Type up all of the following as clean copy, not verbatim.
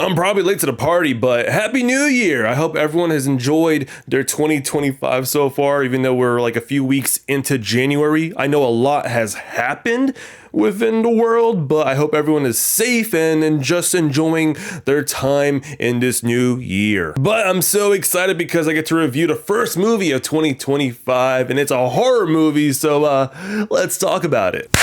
I'm probably late to the party, but Happy New Year! I hope everyone has enjoyed their 2025 so far, even though we're like a few weeks into January. I know a lot has happened within the world, but I hope everyone is safe and just enjoying their time in this new year. But I'm so excited because I get to review the first movie of 2025, and it's a horror movie, so let's talk about it.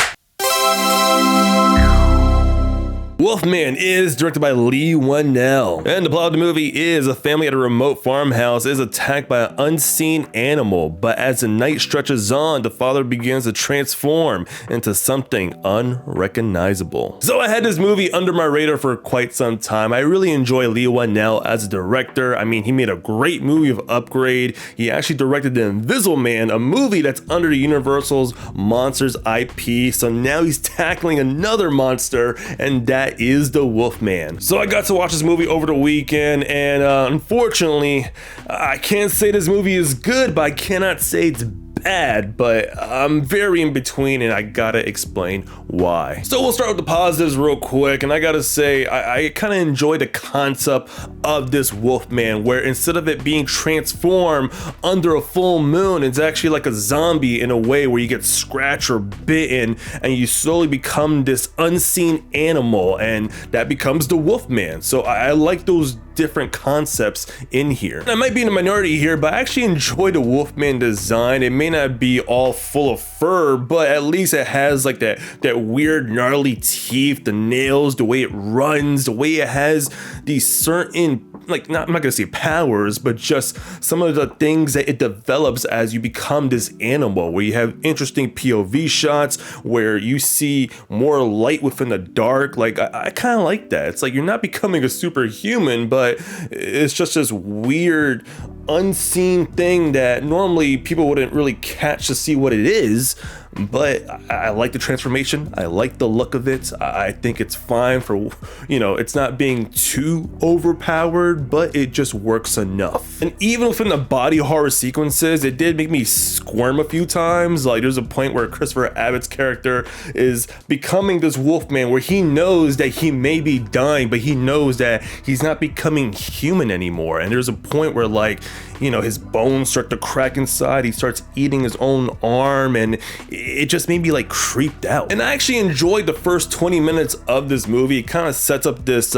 Wolfman is directed by Leigh Whannell, and the plot of the movie is a family at a remote farmhouse is attacked by an unseen animal, but as the night stretches on, the father begins to transform into something unrecognizable. So I had this movie under my radar for quite some time. I really enjoy Leigh Whannell as a director. I mean, he made a great movie of Upgrade. He actually directed The Invisible Man, a movie that's under the Universal's Monsters IP, so now he's tackling another monster, and that is the Wolfman. So I got to watch this movie over the weekend, and unfortunately, I can't say this movie is good, but I cannot say it's bad, but I'm very in between, and I gotta explain why. So we'll start with the positives real quick, and I gotta say I kind of enjoy the concept of this Wolfman, where instead of it being transformed under a full moon, it's actually like a zombie in a way where you get scratched or bitten and you slowly become this unseen animal, and that becomes the Wolfman. So I like those different concepts in here. And I might be in the minority here, but I actually enjoy the Wolfman design. It may not be all full of fur, but at least it has like that weird gnarly teeth, the nails, the way it runs, the way it has these certain, like, I'm not gonna say powers, but just some of the things that it develops as you become this animal, where you have interesting POV shots where you see more light within the dark. Like, I kind of like that. It's like you're not becoming a superhuman, but it's just this weird unseen thing that normally people wouldn't really catch to see what it is. But I like the transformation. I like the look of it. I think it's fine for, it's not being too overpowered, but it just works enough. And even within the body horror sequences, it did make me squirm a few times. Like, there's a point where Christopher Abbott's character is becoming this Wolfman, where he knows that he may be dying, but he knows that he's not becoming human anymore. And there's a point where, like, his bones start to crack inside. He starts eating his own arm, and it just made me like creeped out. And I actually enjoyed the first 20 minutes of this movie. It kind of sets up this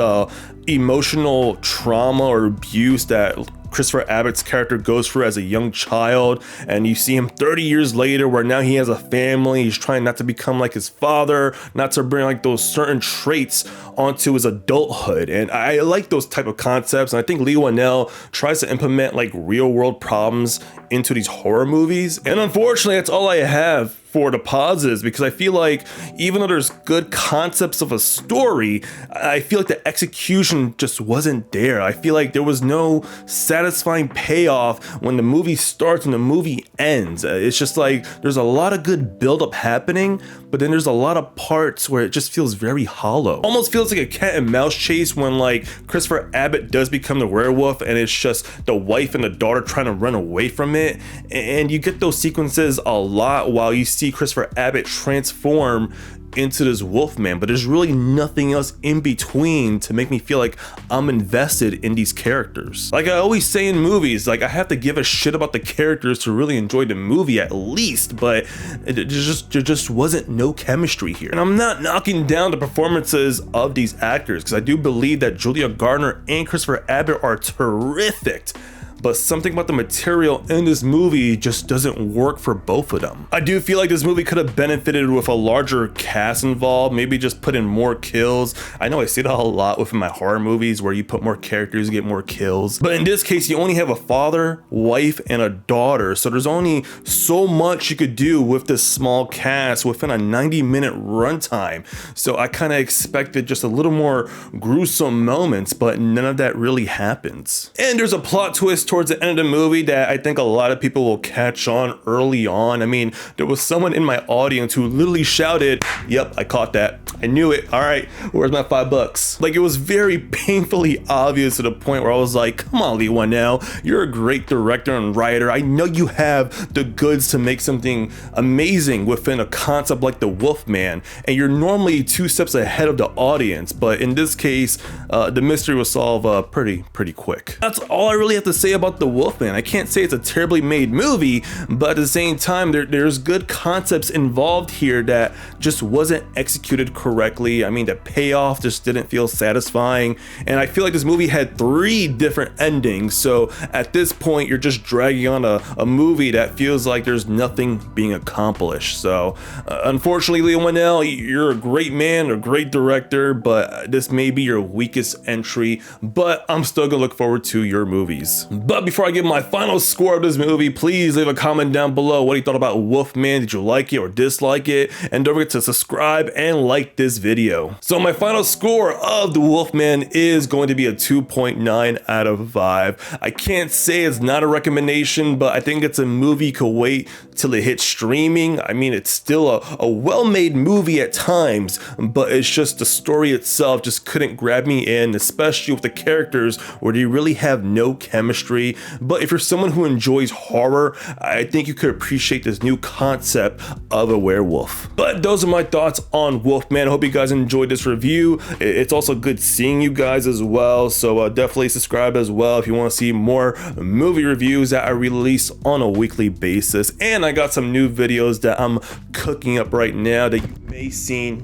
emotional trauma or abuse that Christopher Abbott's character goes through as a young child, and you see him 30 years later where now he has a family. He's trying not to become like his father, not to bring like those certain traits onto his adulthood. And I like those type of concepts, and I think Leigh Whannell tries to implement like real world problems into these horror movies. And unfortunately, that's all I have for the positives, because I feel like even though there's good concepts of a story, I feel like the execution just wasn't there. I feel like there was no satisfying payoff when the movie starts and the movie ends. It's just like there's a lot of good buildup happening, but then there's a lot of parts where it just feels very hollow. Almost feels like a cat and mouse chase when like Christopher Abbott does become the werewolf, and it's just the wife and the daughter trying to run away from it. And you get those sequences a lot while you see Christopher Abbott transform into this Wolfman, but there's really nothing else in between to make me feel like I'm invested in these characters. Like I always say in movies, like I have to give a shit about the characters to really enjoy the movie at least, but there just wasn't no chemistry here. And I'm not knocking down the performances of these actors, because I do believe that Julia Garner and Christopher Abbott are terrific, but something about the material in this movie just doesn't work for both of them. I do feel like this movie could have benefited with a larger cast involved, maybe just put in more kills. I know I say that a lot within my horror movies, where you put more characters, you get more kills. But in this case, you only have a father, wife, and a daughter, so there's only so much you could do with this small cast within a 90-minute runtime. So I kind of expected just a little more gruesome moments, but none of that really happens. And there's a plot twist towards the end of the movie that I think a lot of people will catch on early on. I mean, there was someone in my audience who literally shouted, "Yep, I caught that." I knew it. All right, where's my $5? Like, it was very painfully obvious to the point where I was like, come on, Lee Whannell, you're a great director and writer. I know you have the goods to make something amazing within a concept like the Wolfman, and you're normally 2 steps ahead of the audience, but in this case, the mystery was solved pretty quick. That's all I really have to say about the Wolfman. I can't say it's a terribly made movie, but at the same time, there's good concepts involved here that just wasn't executed correctly. I mean, the payoff just didn't feel satisfying, and I feel like this movie had 3 different endings, so at this point you're just dragging on a movie that feels like there's nothing being accomplished. So unfortunately, Lee Whannell, you're a great man, a great director, but this may be your weakest entry, but I'm still gonna look forward to your movies. But before I give my final score of this movie, please leave a comment down below what you thought about Wolfman. Did you like it or dislike it? And don't forget to subscribe and like this video. So my final score of the Wolfman is going to be a 2.9 out of 5. I can't say it's not a recommendation, but I think it's a movie you could wait till it hits streaming. I mean, it's still a well-made movie at times, but it's just the story itself just couldn't grab me in, especially with the characters where they really have no chemistry. But if you're someone who enjoys horror, I think you could appreciate this new concept of a werewolf. But those are my thoughts on Wolfman. I hope you guys enjoyed this review. It's also good seeing you guys as well, so definitely subscribe as well if you want to see more movie reviews that I release on a weekly basis. And I got some new videos that I'm cooking up right now that you may see,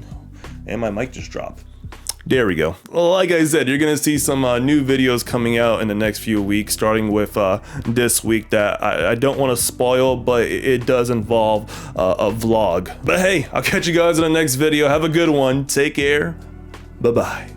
and my mic just dropped. There we go. Well, like I said, you're gonna see some new videos coming out in the next few weeks, starting with this week that I don't want to spoil, but it does involve a vlog. But hey, I'll catch you guys in the next video. Have a good one. Take care. Bye-bye.